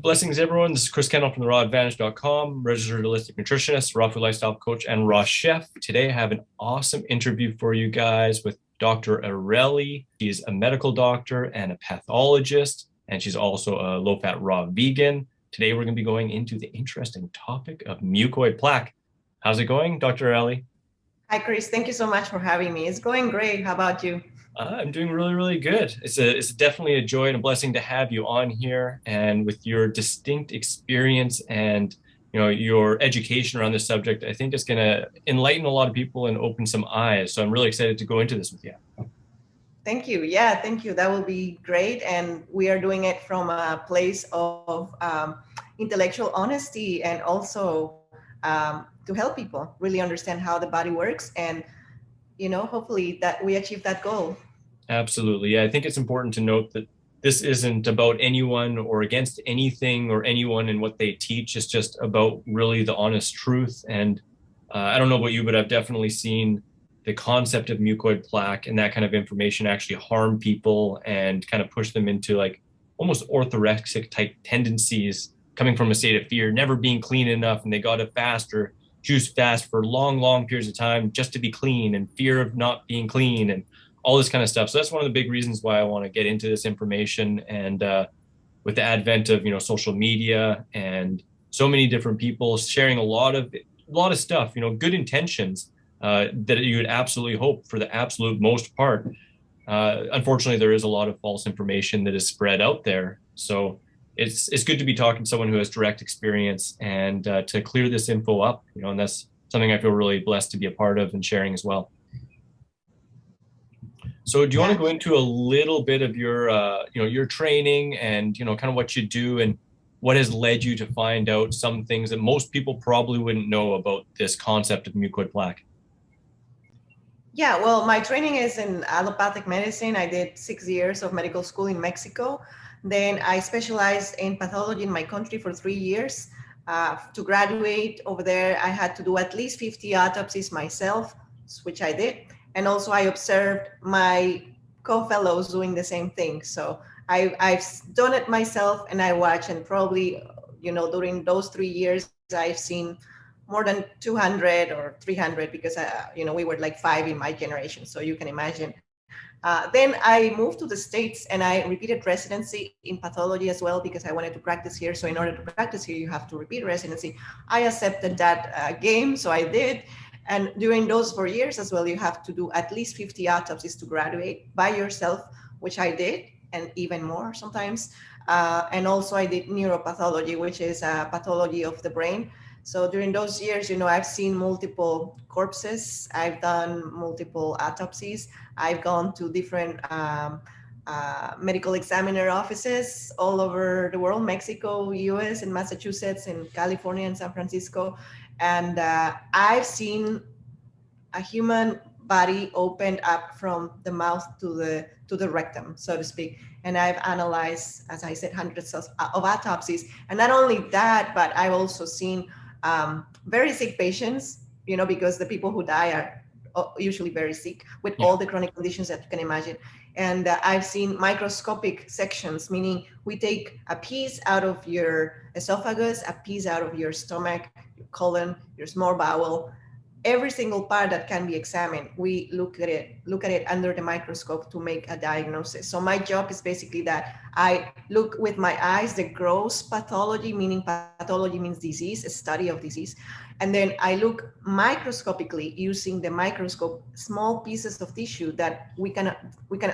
Blessings, everyone. This is Chris Kendall from the rawadvantage.com, registered holistic nutritionist, raw food lifestyle coach, and raw chef. Today, I have an awesome interview for you guys with Dr. Areli. She's a medical doctor and a pathologist, and she's also a low-fat raw vegan. Today, we're going to be going into the interesting topic of mucoid plaque. How's it going, Dr. Areli? Hi, Chris. Thank you so much for having me. It's going great. How about you? I'm doing really, really good. It's definitely a joy and a blessing to have you on here, and with your distinct experience and your education around this subject, I think it's going to enlighten a lot of people and open some eyes. So I'm really excited to go into this with you. Thank you. Yeah, thank you. That will be great. And we are doing it from a place of intellectual honesty and also to help people really understand how the body works and hopefully that we achieve that goal. Absolutely. Yeah, I think it's important to note that this isn't about anyone or against anything or anyone and what they teach. It's just about really the honest truth. And I don't know about you, but I've definitely seen the concept of mucoid plaque and that kind of information actually harm people and kind of push them into like almost orthorexic type tendencies coming from a state of fear, never being clean enough, and they got to fast or juice fast for long, long periods of time just to be clean, and fear of not being clean and all this kind of stuff. So that's one of the big reasons why I want to get into this information. And with the advent of social media and so many different people sharing a lot of stuff, good intentions that you would absolutely hope for the absolute most part. Unfortunately, there is a lot of false information that is spread out there. So it's good to be talking to someone who has direct experience and to clear this info up, and that's something I feel really blessed to be a part of and sharing as well. So do you want to go into a little bit of your, your training and, kind of what you do and what has led you to find out some things that most people probably wouldn't know about this concept of mucoid plaque? Yeah, well, my training is in allopathic medicine. I did 6 years of medical school in Mexico. Then I specialized in pathology in my country for 3 years. To graduate over there, I had to do at least 50 autopsies myself, which I did. And also I observed my co-fellows doing the same thing. So I've done it myself and I watch, and probably, during those 3 years, I've seen more than 200 or 300 because, we were like 5 in my generation. So you can imagine. Then I moved to the States and I repeated residency in pathology as well because I wanted to practice here. So in order to practice here, you have to repeat residency. I accepted that game, so I did. And during those 4 years as well, you have to do at least 50 autopsies to graduate by yourself, which I did, and even more sometimes. And also I did neuropathology, which is pathology of the brain. So during those years, I've seen multiple corpses. I've done multiple autopsies. I've gone to different medical examiner offices all over the world, Mexico, US, and Massachusetts, and California, and San Francisco. And I've seen a human body opened up from the mouth to the rectum, so to speak. And I've analyzed, as I said, hundreds of autopsies. And not only that, but I've also seen very sick patients, because the people who die are usually very sick with all the chronic conditions that you can imagine. And I've seen microscopic sections, meaning we take a piece out of your esophagus, a piece out of your stomach, your colon, your small bowel, every single part that can be examined. We look at it under the microscope to make a diagnosis. So my job is basically that I look with my eyes, the gross pathology, meaning pathology means disease, a study of disease. And then I look microscopically using the microscope, small pieces of tissue that we cannot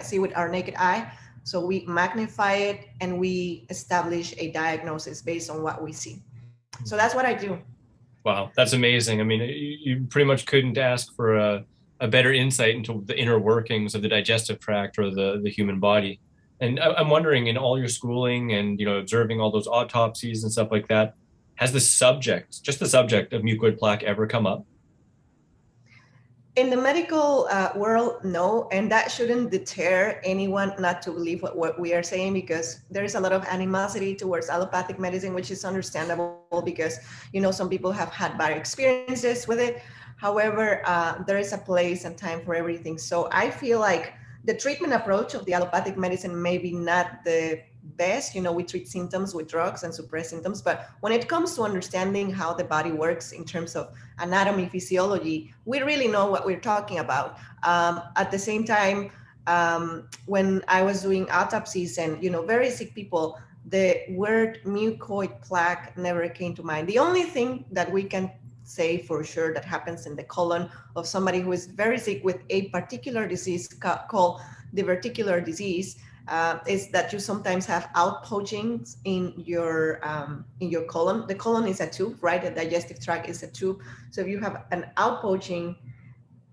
see with our naked eye. So we magnify it and we establish a diagnosis based on what we see. So that's what I do. Wow, that's amazing. I mean, you pretty much couldn't ask for a better insight into the inner workings of the digestive tract or the human body. And I'm wondering, in all your schooling and observing all those autopsies and stuff like that, has the subject of mucoid plaque ever come up? In the medical world, no, and that shouldn't deter anyone not to believe what we are saying, because there is a lot of animosity towards allopathic medicine, which is understandable because, some people have had bad experiences with it. However, there is a place and time for everything. So I feel like the treatment approach of the allopathic medicine may be not the best. We treat symptoms with drugs and suppress symptoms, but when it comes to understanding how the body works in terms of anatomy, physiology, we really know what we're talking about. At the same time, when I was doing autopsies and very sick people, the word mucoid plaque never came to mind. The only thing that we can say for sure that happens in the colon of somebody who is very sick with a particular disease called diverticular disease is that you sometimes have outpoachings in your colon. The colon is a tube, right? The digestive tract is a tube. So if you have an outpoaching,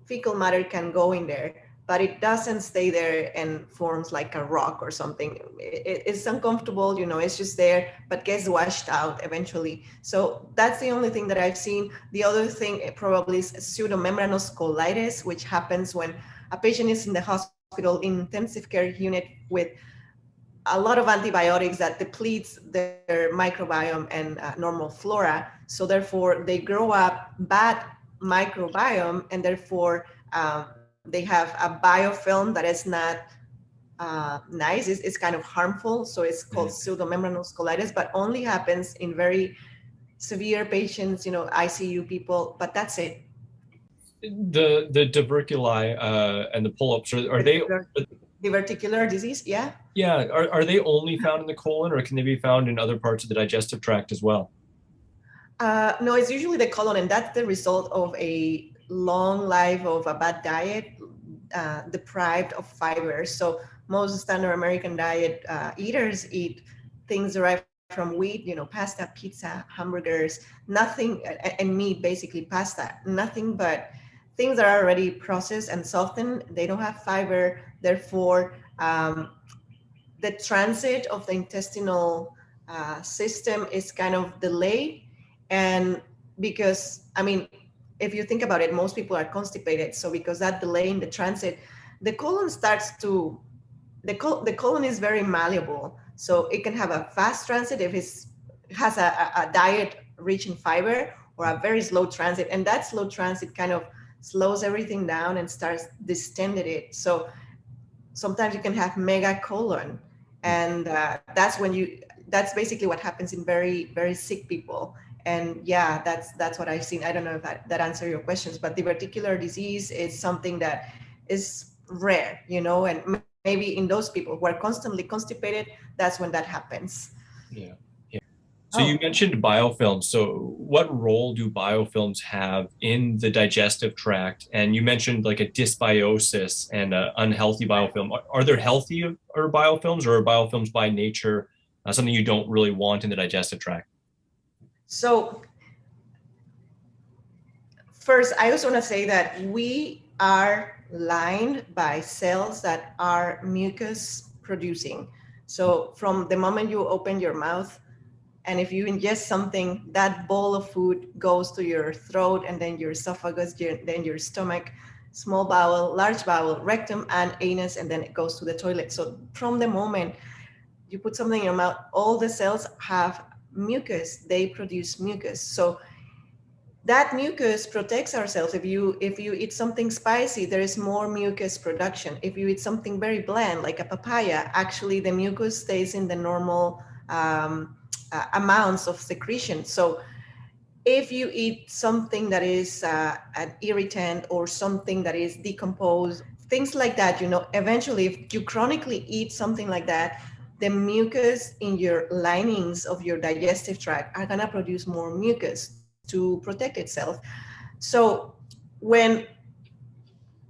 fecal matter can go in there, but it doesn't stay there and forms like a rock or something. It's uncomfortable, it's just there, but gets washed out eventually. So that's the only thing that I've seen. The other thing probably is pseudomembranous colitis, which happens when a patient is in the hospital intensive care unit with a lot of antibiotics that depletes their microbiome and normal flora. So therefore they grow up bad microbiome, and therefore they have a biofilm that is not nice. It's kind of harmful. So it's called pseudomembranous colitis, but only happens in very severe patients, ICU people, but that's it. The diverticuli and the polyps, are they diverticular disease? Yeah. Yeah. Are they only found in the colon, or can they be found in other parts of the digestive tract as well? No, it's usually the colon, and that's the result of a long life of a bad diet, deprived of fiber. So most standard American diet eaters eat things derived from wheat, pasta, pizza, hamburgers, nothing, and meat, basically pasta, nothing but things that are already processed and softened. They don't have fiber. Therefore, the transit of the intestinal system is kind of delayed. And because, if you think about it, most people are constipated. So because that delay in the transit, the colon starts to, the colon is very malleable. So it can have a fast transit if it has a diet rich in fiber, or a very slow transit. And that slow transit kind of slows everything down and starts distending it. So sometimes you can have mega colon. And that's basically what happens in very, very sick people. And yeah, that's what I've seen. I don't know if that answers your questions, but diverticular disease is something that is rare, and maybe in those people who are constantly constipated, that's when that happens. Yeah. So you mentioned biofilms. So what role do biofilms have in the digestive tract? And you mentioned like a dysbiosis and an unhealthy biofilm. Are there healthy or biofilms, or are biofilms by nature something you don't really want in the digestive tract? So first, I also want to say that we are lined by cells that are mucus producing. So from the moment you open your mouth, and if you ingest something, that bowl of food goes to your throat, and then your esophagus, then your stomach, small bowel, large bowel, rectum, and anus, and then it goes to the toilet. So from the moment you put something in your mouth, all the cells have mucus. They produce mucus. So that mucus protects ourselves. If you eat something spicy, there is more mucus production. If you eat something very bland, like a papaya, actually the mucus stays in the normal amounts of secretion. So if you eat something that is an irritant, or something that is decomposed, things like that, eventually if you chronically eat something like that, the mucus in your linings of your digestive tract are gonna produce more mucus to protect itself. So when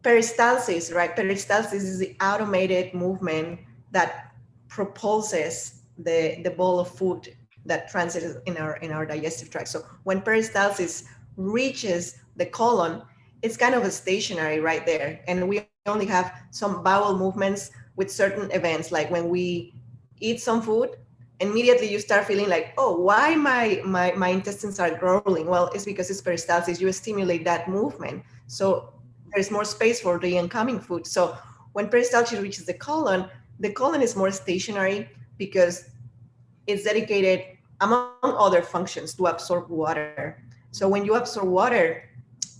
peristalsis, right? Peristalsis is the automated movement that propulses the bowl of food that transits in our digestive tract. So when peristalsis reaches the colon, it's kind of a stationary right there. And we only have some bowel movements with certain events, like when we eat some food, immediately you start feeling like, oh, why my intestines are growling? Well, it's because it's peristalsis. You stimulate that movement. So there's more space for the incoming food. So when peristalsis reaches the colon is more stationary because it's dedicated, among other functions, to absorb water. So when you absorb water,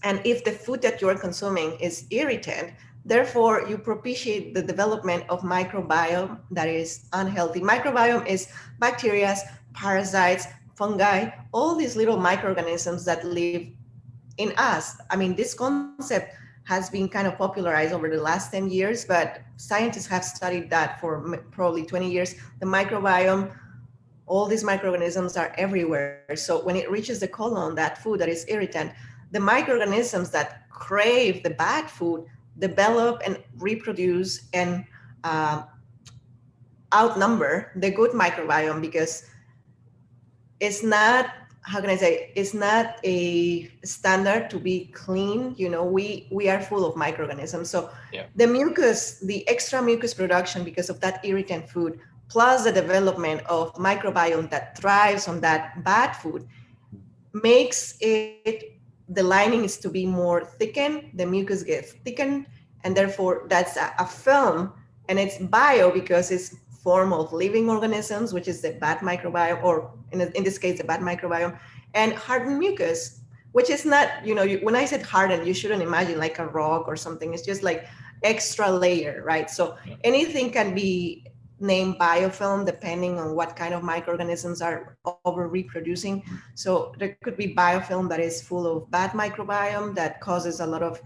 and if the food that you're consuming is irritant, Therefore, you propitiate the development of microbiome that is unhealthy. Microbiome is bacteria, parasites, fungi, all these little microorganisms that live in us. I mean, this concept has been kind of popularized over the last 10 years, but scientists have studied that for probably 20 years. The microbiome, all these microorganisms are everywhere. So when it reaches the colon, that food that is irritant, the microorganisms that crave the bad food develop and reproduce and uh, outnumber the good microbiome, because it's not, how can I say, it's not a standard to be clean. You know, we are full of microorganisms. So Yeah. the mucus, the extra mucus production because of that irritant food, plus the development of microbiome that thrives on that bad food, makes it, the lining is to be more thickened, the mucus gets thickened, and therefore that's a film, and it's bio because it's form of living organisms, which is the bad microbiome, or in this case, the bad microbiome, and hardened mucus, which is not, you know, when I said hardened, you shouldn't imagine like a rock or something. It's just like extra layer, right? So anything can be named biofilm depending on what kind of microorganisms are over reproducing. So there could be biofilm that is full of bad microbiome that causes a lot of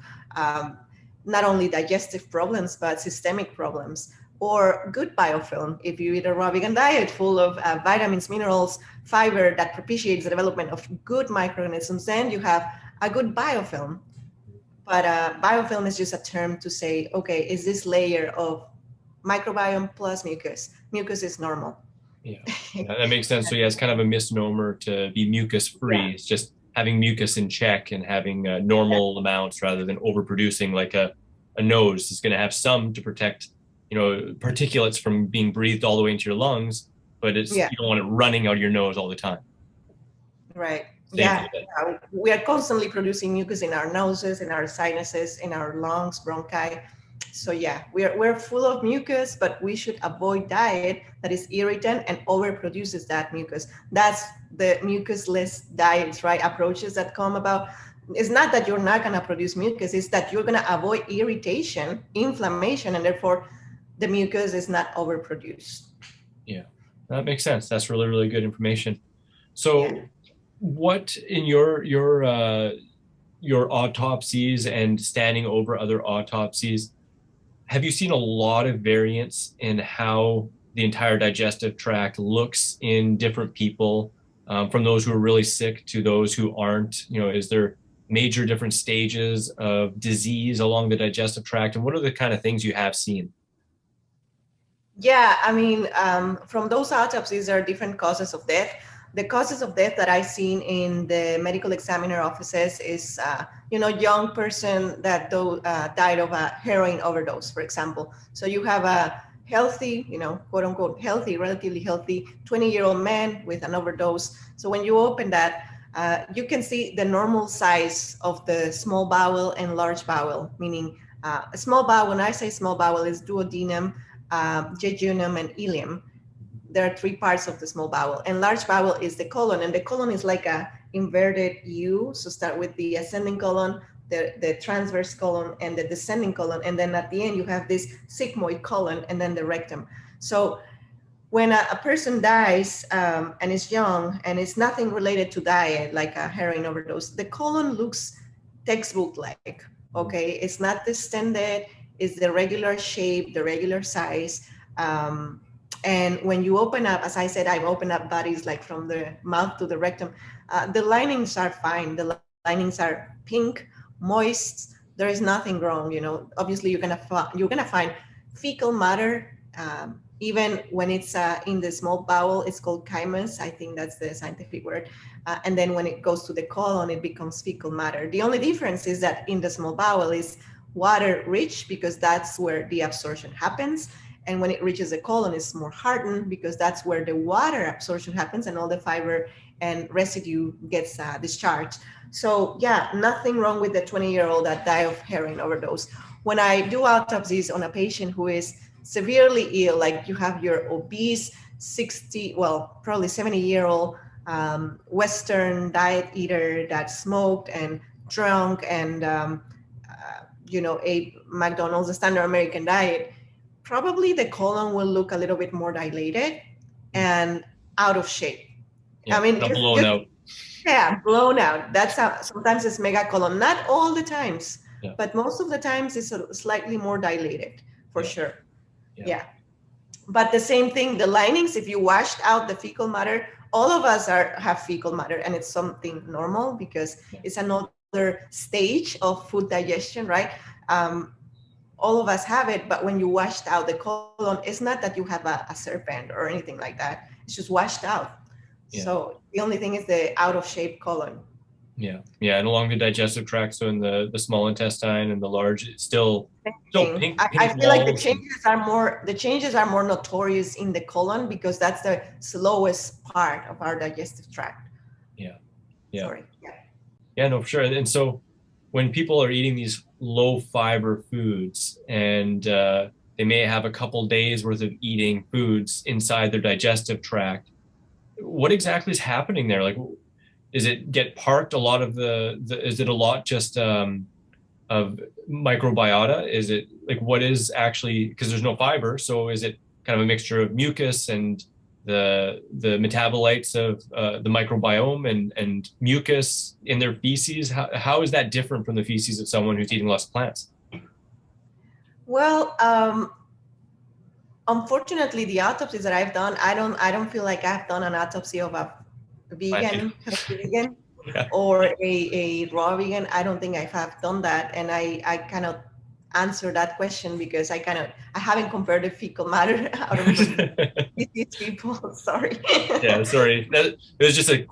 not only digestive problems but systemic problems, or good biofilm if you eat a raw vegan diet full of vitamins, minerals, fiber that propitiates the development of good microorganisms, then you have a good biofilm. But biofilm is just a term to say, okay, is this layer of microbiome plus mucus? Mucus is normal. Yeah, that makes sense. So yeah, it's kind of a misnomer to be mucus free. Yeah. It's just having mucus in check and having normal amounts rather than overproducing. Like a nose is going to have some to protect, you know, particulates from being breathed all the way into your lungs, but it's Yeah. you don't want it running out of your nose all the time. Right. Same Yeah. We are constantly producing mucus in our noses, in our sinuses, in our lungs, bronchi. So yeah, we're full of mucus, but we should avoid diet that is irritant and overproduces that mucus. That's the mucusless diets, right? Approaches that come about. It's not that you're not gonna produce mucus, it's that you're gonna avoid irritation, inflammation, and therefore the mucus is not overproduced. Yeah, that makes sense. That's really, really good information. Yeah. So what in your autopsies and standing over other autopsies, have you seen a lot of variance in how the entire digestive tract looks in different people, from those who are really sick to those who aren't? You know, is there major different stages of disease along the digestive tract, and what are the kind of things you have seen? Yeah, I mean, from those autopsies, there are different causes of death. The causes of death that I've seen in the medical examiner offices is, young person that died of a heroin overdose, for example. So you have a healthy, quote unquote, healthy, relatively healthy 20-year-old man with an overdose. So when you open that, you can see the normal size of the small bowel and large bowel, meaning a small bowel, when I say small bowel, is duodenum, jejunum, and ileum. There are three parts of the small bowel, and large bowel is the colon, and the colon is like a inverted U. So start with the ascending colon, the transverse colon, and the descending colon, and then at the end you have this sigmoid colon, and then the rectum. So when a person dies and is young and it's nothing related to diet, like a heroin overdose, the colon looks textbook like. Okay, it's not distended, it's the regular shape, the regular size. And when you open up, as I said, I've opened up bodies like from the mouth to the rectum. The linings are fine. The linings are pink, moist. There is nothing wrong. Obviously you're gonna find fecal matter. Even when it's in the small bowel, it's called chymus. I think that's the scientific word. And then when it goes to the colon, it becomes fecal matter. The only difference is that in the small bowel is water rich because that's where the absorption happens. And when it reaches the colon, it's more hardened because that's where the water absorption happens and all the fiber and residue gets discharged. So yeah, nothing wrong with the 20-year-old that died of heroin overdose. When I do autopsies on a patient who is severely ill, like you have your obese 60, well, probably 70-year-old Western diet eater that smoked and drunk and a McDonald's, a standard American diet, probably the colon will look a little bit more dilated and out of shape. Yeah, I mean, kind of blown out. yeah, blown out. That's how sometimes it's megacolon, not all the times, Yeah. but most of the times it's slightly more dilated for Yeah. sure. Yeah. But the same thing, the linings, if you washed out the fecal matter, all of us have fecal matter, and it's something normal because it's another stage of food digestion, right? All of us have it, but when you washed out the colon, it's not that you have a serpent or anything like that. It's just washed out. Yeah. So the only thing is the out of shape colon. Yeah, and along the digestive tract, so in the small intestine and the large, it's still pink I feel like the walls. changes are more notorious in the colon because that's the slowest part of our digestive tract. Yeah. Sorry. Yeah, no, for sure. And so when people are eating these low fiber foods and they may have a couple days worth of eating foods inside their digestive tract, what exactly is happening there? Like, is it get parked a lot of is it a lot just of microbiota? Is it like what is actually, because there's no fiber, so is it kind of a mixture of mucus and the metabolites of the microbiome and mucus in their feces? How is that different from the feces of someone who's eating less plants? Well, unfortunately, the autopsies that I've done, I don't feel like I've done an autopsy of a vegan, healthy vegan, or a raw vegan. I don't think I have done that, and I cannot answer that question because I haven't compared the fecal matter out of these people. Sorry. Yeah, sorry. It was just a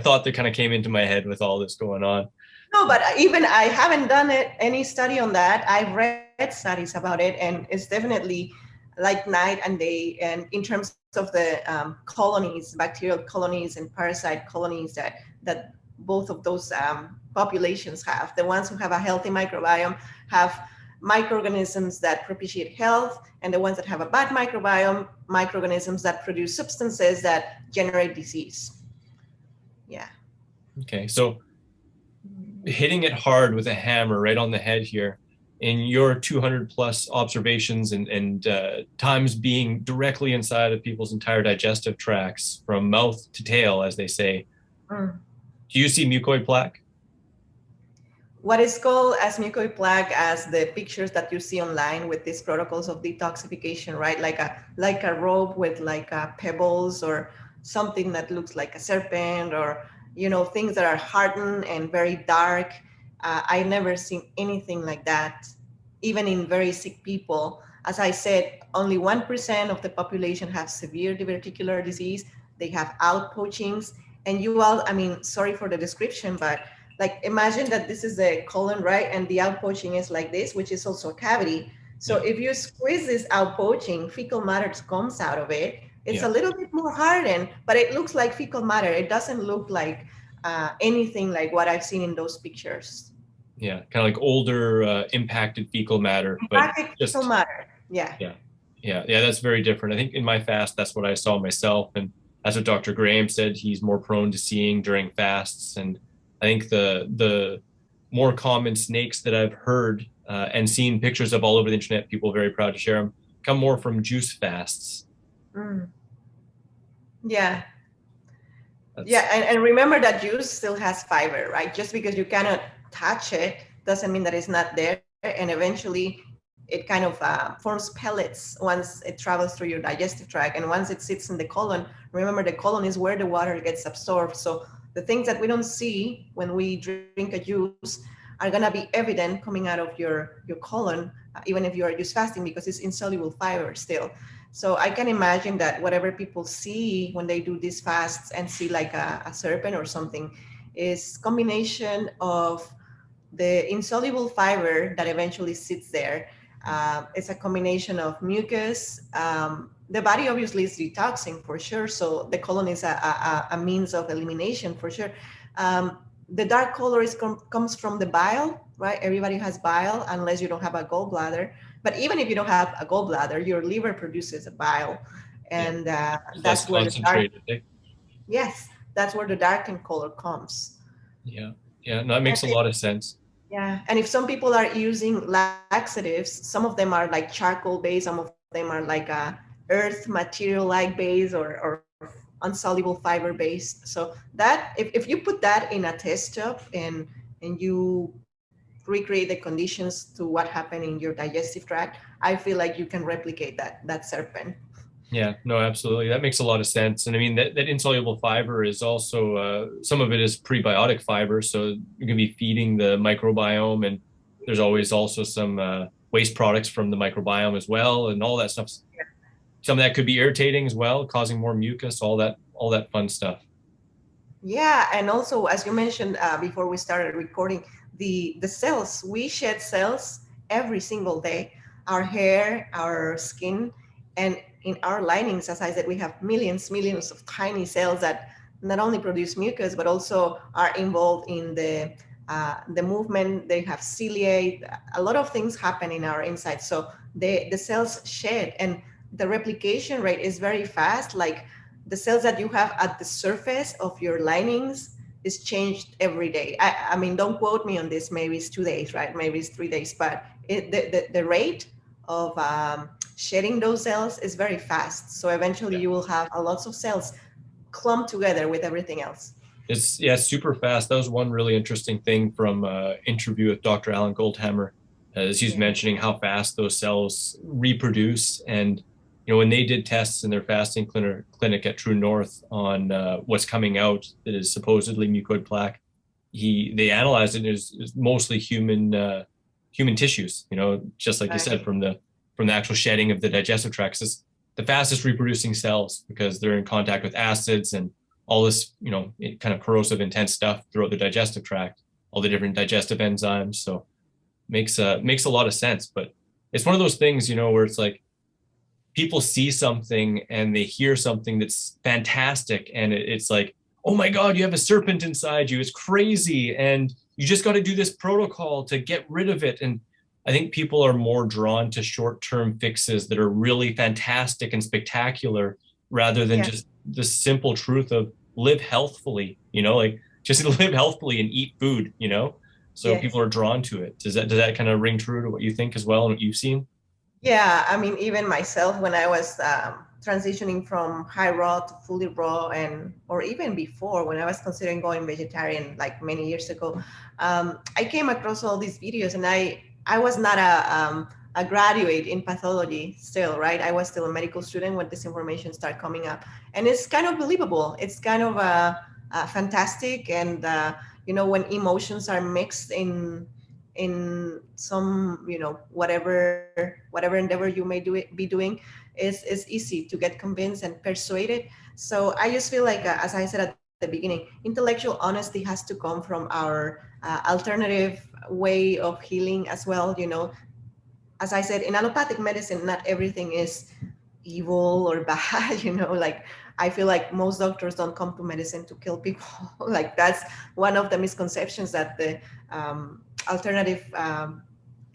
thought that kind of came into my head with all this going on. No, but even I haven't done any study on that. I've read studies about it, and it's definitely like night and day. And in terms of the colonies, bacterial colonies and parasite colonies that both of those populations have, the ones who have a healthy microbiome have microorganisms that propitiate health, and the ones that have a bad microbiome, microorganisms that produce substances that generate disease. Yeah. Okay, so hitting it hard with a hammer right on the head here, in your 200 plus observations and times being directly inside of people's entire digestive tracts from mouth to tail, as they say, do you see mucoid plaque? What is called as mucoid plaque as the pictures that you see online with these protocols of detoxification, right? Like a rope with pebbles or something that looks like a serpent, or things that are hardened and very dark. I never seen anything like that, even in very sick people. As I said, only 1% of the population have severe diverticular disease. They have outpoachings, and sorry for the description, but like imagine that this is the colon, right? And the outpoaching is like this, which is also a cavity. So if you squeeze this outpoaching, fecal matter comes out of it. It's a little bit more hardened, but it looks like fecal matter. It doesn't look like anything like what I've seen in those pictures. Yeah, kind of like older impacted fecal matter, but just fecal matter. Yeah. That's very different. I think in my fast, that's what I saw myself, and that's what Dr. Graham said he's more prone to seeing during fasts. And I think the more common snakes that I've heard and seen pictures of all over the internet, people very proud to share them, come more from juice fasts. Yeah. And remember that juice still has fiber, right? Just because you cannot touch it doesn't mean that it's not there. And eventually it kind of forms pellets once it travels through your digestive tract. And once it sits in the colon, remember the colon is where the water gets absorbed. So the things that we don't see when we drink a juice are going to be evident coming out of your colon, even if you are juice fasting, because it's insoluble fiber still. So I can imagine that whatever people see when they do these fasts and see like a serpent or something is combination of the insoluble fiber that eventually sits there. It's a combination of mucus. The body obviously is detoxing for sure. So the colon is a means of elimination for sure. The dark color comes from the bile, right? Everybody has bile unless you don't have a gallbladder. But even if you don't have a gallbladder, your liver produces a bile. And that's where that's where the darkened color comes. Yeah, no, that makes a lot of sense. Yeah, and if some people are using laxatives, some of them are like charcoal based, some of them are like a earth material like base or insoluble fiber based. So that if you put that in a test tube and you recreate the conditions to what happened in your digestive tract, I feel like you can replicate that serpent. Yeah, no, absolutely. That makes a lot of sense. And I mean, that insoluble fiber is also, some of it is prebiotic fiber. So you can be feeding the microbiome, and there's always also some waste products from the microbiome as well. And all that stuff. Some of that could be irritating as well, causing more mucus, all that fun stuff. Yeah, and also as you mentioned before we started recording, the cells we shed cells every single day. Our hair, our skin, and in our linings, as I said, we have millions of tiny cells that not only produce mucus but also are involved in the movement. They have ciliate. A lot of things happen in our inside. So the cells shed, and the replication rate is very fast. Like the cells that you have at the surface of your linings is changed every day. I mean, don't quote me on this. Maybe it's 2 days, right? Maybe it's 3 days, but the rate of shedding those cells is very fast. So eventually Yeah. you will have a lots of cells clumped together with everything else. It's yeah, super fast. That was one really interesting thing from interview with Dr. Alan Goldhammer, as he's Yeah. mentioning how fast those cells reproduce. And when they did tests in their fasting clinic at True North on what's coming out that is supposedly mucoid plaque, they analyzed it as mostly human tissues. Just like you Right. said, from the actual shedding of the digestive tract. It's the fastest reproducing cells because they're in contact with acids and all this, kind of corrosive, intense stuff throughout the digestive tract, all the different digestive enzymes. So makes a lot of sense. But it's one of those things, where it's like people see something and they hear something that's fantastic, and it's like, oh my God, you have a serpent inside you. It's crazy, and you just got to do this protocol to get rid of it. And I think people are more drawn to short-term fixes that are really fantastic and spectacular rather than Yeah. just the simple truth of live healthfully, like just live healthfully and eat food. So people Yes. are drawn to it. Does that kind of ring true to what you think as well and what you've seen? Yeah, I mean, even myself, when I was transitioning from high raw to fully raw, and or even before, when I was considering going vegetarian, like many years ago, I came across all these videos, and I was not a graduate in pathology still, right? I was still a medical student when this information started coming up, and it's kind of believable. It's kind of fantastic, and when emotions are mixed in some whatever endeavor you may be doing is easy to get convinced and persuaded. So I just feel like as I said at the beginning, intellectual honesty has to come from our alternative way of healing as well. As I said, in allopathic medicine, not everything is evil or bad. Like I feel like most doctors don't come to medicine to kill people. Like that's one of the misconceptions that the alternative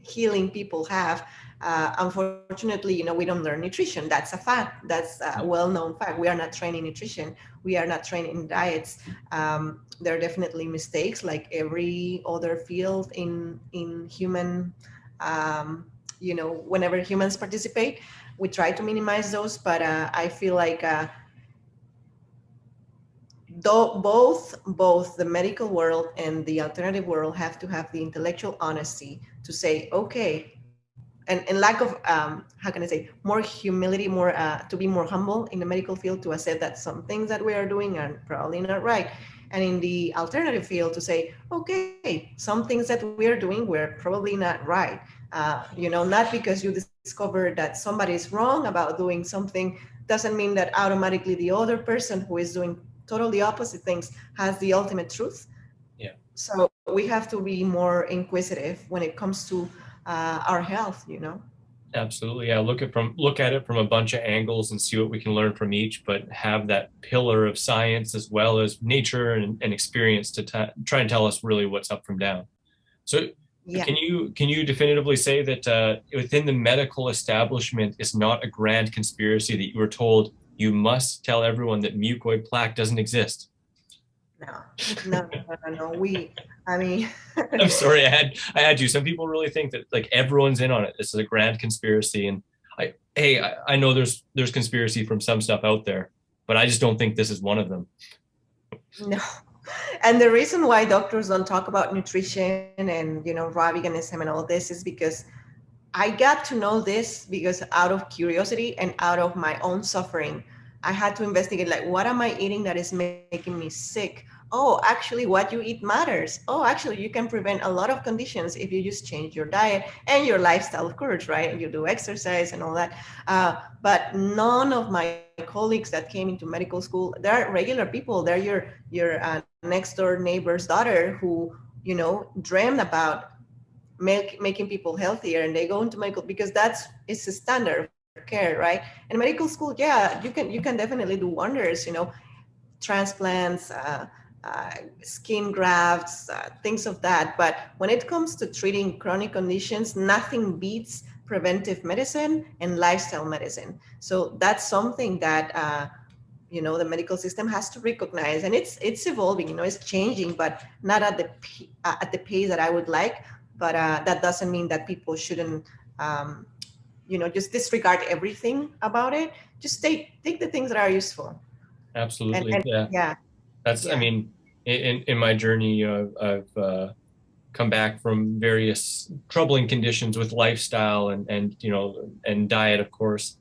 healing people have. Unfortunately, we don't learn nutrition. That's a fact. That's a Yeah. well-known fact. We are not trained in nutrition. We are not trained in diets. There are definitely mistakes, like every other field in human. Whenever humans participate, we try to minimize those. But I feel like though both the medical world and the alternative world have to have the intellectual honesty to say, okay, and lack of how can I say, more humility, more to be more humble in the medical field, to accept that some things that we are doing are probably not right, and in the alternative field to say, okay, some things that we are doing we're probably not right. Not because you discover that somebody is wrong about doing something doesn't mean that automatically the other person who is doing totally opposite things has the ultimate truth. Yeah. So we have to be more inquisitive when it comes to our health. Absolutely. Yeah. Look at it from a bunch of angles and see what we can learn from each, but have that pillar of science as well as nature and experience to try and tell us really what's up from down. So Yeah. can you definitively say that within the medical establishment, it's not a grand conspiracy that you were told you must tell everyone that mucoid plaque doesn't exist? No, no. I mean, I'm sorry, I had you. Some people really think that like everyone's in on it. This is a grand conspiracy, and I know there's conspiracy from some stuff out there, but I just don't think this is one of them. no. And the reason why doctors don't talk about nutrition and, raw veganism and all this is because I got to know this because out of curiosity and out of my own suffering, I had to investigate like, what am I eating that is making me sick? Oh, actually, what you eat matters. Oh, actually, you can prevent a lot of conditions if you just change your diet and your lifestyle, of course, right? And you do exercise and all that. But none of my colleagues that came into medical school, they're regular people. They're your next door neighbor's daughter who, dreamed about making people healthier, and they go into medical because it's a standard of care, right? And medical school, yeah, you can definitely do wonders, transplants, skin grafts, things of that. But when it comes to treating chronic conditions, nothing beats preventive medicine and lifestyle medicine. So that's something that the medical system has to recognize, and it's evolving, it's changing, but not at the pace that I would like. But that doesn't mean that people shouldn't um, just disregard everything about it. Just take the things that are useful. Absolutely, And yeah. yeah, That's, I yeah, mean, in my journey, I've come back from various troubling conditions with lifestyle and and diet, of course.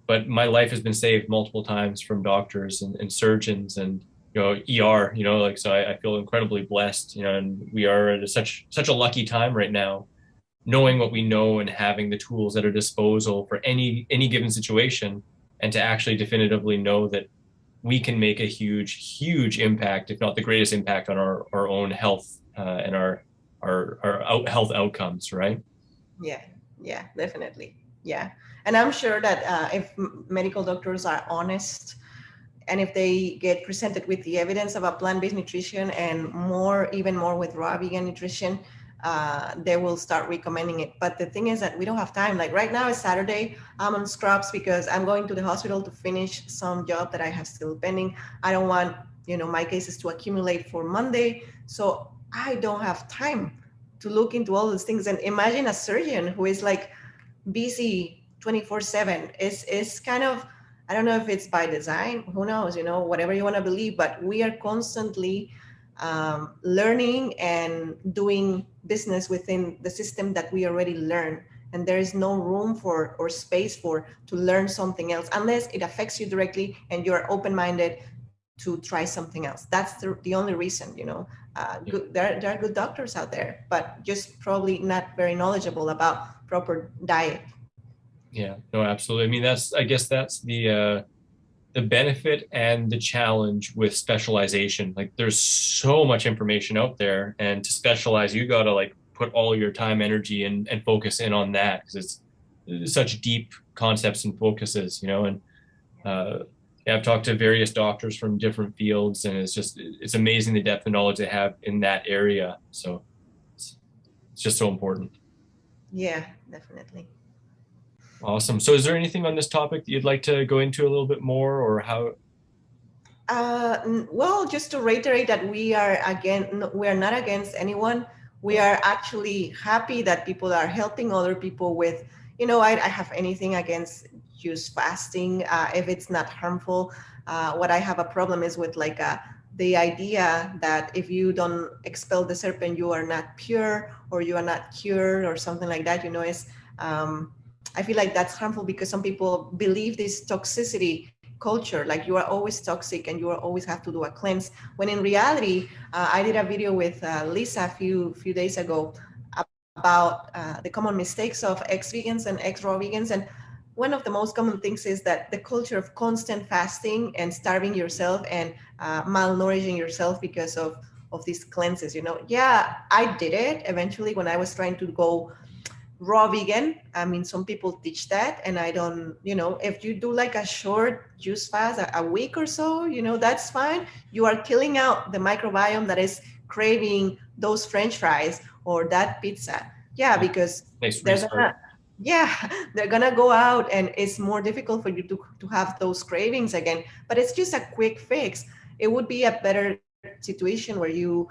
But my life has been saved multiple times from doctors and surgeons and ER. Like so, I feel incredibly blessed. And we are at such a lucky time right now, knowing what we know and having the tools at our disposal for any given situation, and to actually definitively know that we can make a huge impact, if not the greatest impact, on our own health and our health outcomes, right? yeah, yeah, definitely, yeah. And I'm sure that if medical doctors are honest, and if they get presented with the evidence about plant-based nutrition and even more with raw vegan nutrition, they will start recommending it. But the thing is that we don't have time. Like right now, it's Saturday. I'm on scrubs because I'm going to the hospital to finish some job that I have still pending. I don't want my cases to accumulate for Monday, so I don't have time to look into all those things. And imagine a surgeon who is like busy 24/7. Is kind of, I don't know if it's by design, who knows, whatever you want to believe, but we are constantly learning and doing business within the system that we already learn. And there is no room for or space for to learn something else unless it affects you directly and you're open-minded to try something else. That's the only reason. There are good doctors out there, but just probably not very knowledgeable about proper diet. Yeah, no, absolutely. I mean, I guess that's the benefit and the challenge with specialization. Like there's so much information out there, and to specialize, you got to like put all your time, energy, and focus in on that because it's such deep concepts and focuses. And yeah, I've talked to various doctors from different fields, and it's amazing the depth of knowledge they have in that area. So it's, it's just so important. Yeah, definitely. Awesome. So is there anything on this topic that you'd like to go into a little bit more, or how? Well, just to reiterate that we are not against anyone. We are actually happy that people are helping other people with, I have anything against just fasting if it's not harmful. What I have a problem is with like the idea that if you don't expel the serpent, you are not pure or you are not cured or something like that. Is I feel like that's harmful because some people believe this toxicity culture, like you are always toxic and you are always have to do a cleanse, when in reality I did a video with Lisa a few days ago about the common mistakes of ex-vegans and ex-raw vegans. And one of the most common things is that the culture of constant fasting and starving yourself and malnourishing yourself because of these cleanses. Yeah, I did it eventually when I was trying to go raw vegan. I mean, some people teach that, and I don't, if you do like a short juice fast, a week or so, that's fine. You are killing out the microbiome that is craving those French fries or that pizza. Yeah, because Nice they're restart. gonna, yeah, they're gonna go out and it's more difficult for you to have those cravings again. But it's just a quick fix. It would be a better situation where you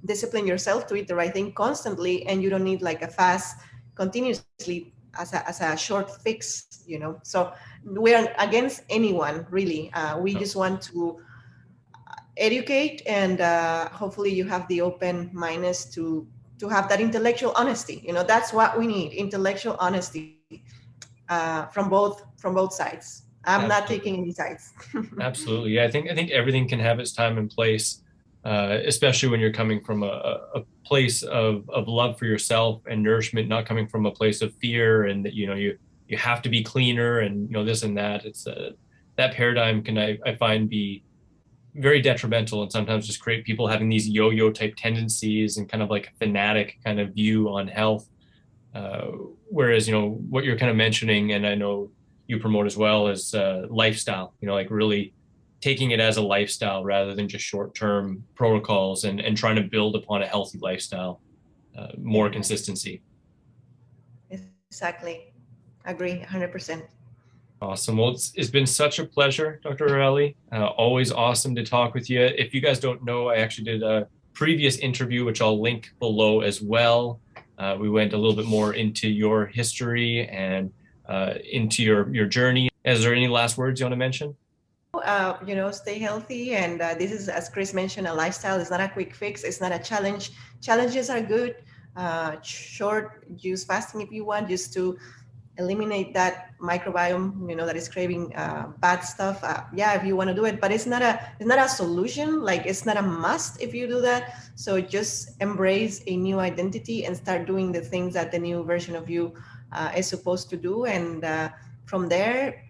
discipline yourself to eat the right thing constantly, and you don't need like a fast continuously as a short fix, you know. So we are against anyone really. We just want to educate, and hopefully you have the open mindedness to have that intellectual honesty. You know, that's what we need, intellectual honesty from both sides. I'm Absolutely. not taking any sides. Absolutely. Yeah, I think everything can have its time and place, especially when you're coming from a place of love for yourself and nourishment, not coming from a place of fear and that, you have to be cleaner and, this and that. It's that paradigm can, I find, be very detrimental and sometimes just create people having these yo-yo type tendencies and kind of like a fanatic kind of view on health. Uh, Whereas, what you're kind of mentioning, and I know you promote as well, as lifestyle, like really taking it as a lifestyle rather than just short-term protocols and trying to build upon a healthy lifestyle, more consistency. Exactly. Agree 100%. Awesome. Well, it's been such a pleasure, Dr. Areli. Always awesome to talk with you. If you guys don't know, I actually did a previous interview, which I'll link below as well. We went a little bit more into your history and into your journey. Is there any last words you want to mention? Stay healthy. And this is, as Chris mentioned, a lifestyle. It's not a quick fix. It's not a challenge. Challenges are good. Short, use fasting if you want, just to eliminate that microbiome, that is craving bad stuff. If you want to do it, but it's not a solution. Like, it's not a must if you do that. So just embrace a new identity and start doing the things that the new version of you is supposed to do. And from there,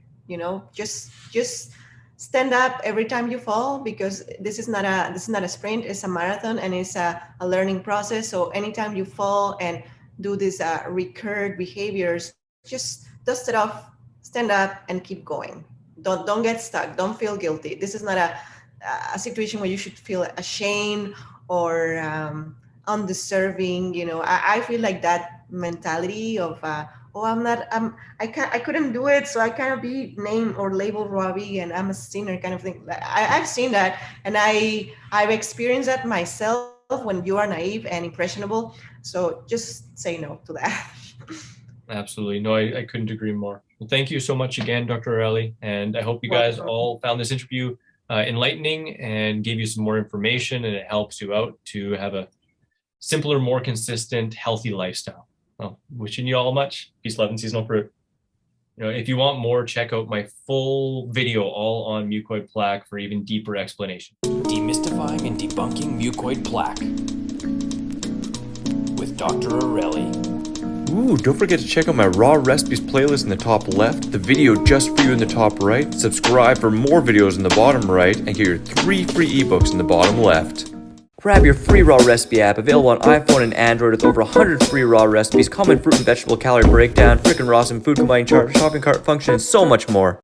just stand up every time you fall, because this is not a sprint. It's a marathon, and it's a learning process. So anytime you fall and do these recurred behaviors, just dust it off, stand up, and keep going. Don't get stuck. Don't feel guilty. This is not a situation where you should feel ashamed or undeserving. I feel like that mentality of I couldn't do it, so I cannot be named or labeled Robbie, and I'm a sinner kind of thing. I've seen that, and I've experienced that myself when you are naive and impressionable. So just say no to that. Absolutely. No, I couldn't agree more. Well, thank you so much again, Dr. Areli. And I hope you guys all found this interview enlightening and gave you some more information, and it helps you out to have a simpler, more consistent, healthy lifestyle. Well, wishing you all much peace, love, and seasonal fruit. If you want more, check out my full video all on mucoid plaque for even deeper explanation. Demystifying and debunking mucoid plaque with Dr. Areli. Ooh, don't forget to check out my raw recipes playlist in the top left, the video just for you in the top right, subscribe for more videos in the bottom right, and get your 3 free ebooks in the bottom left. Grab your free raw recipe app, available on iPhone and Android, with over 100 free raw recipes, common fruit and vegetable calorie breakdown, frickin' raw food combining chart, shopping cart function, and so much more.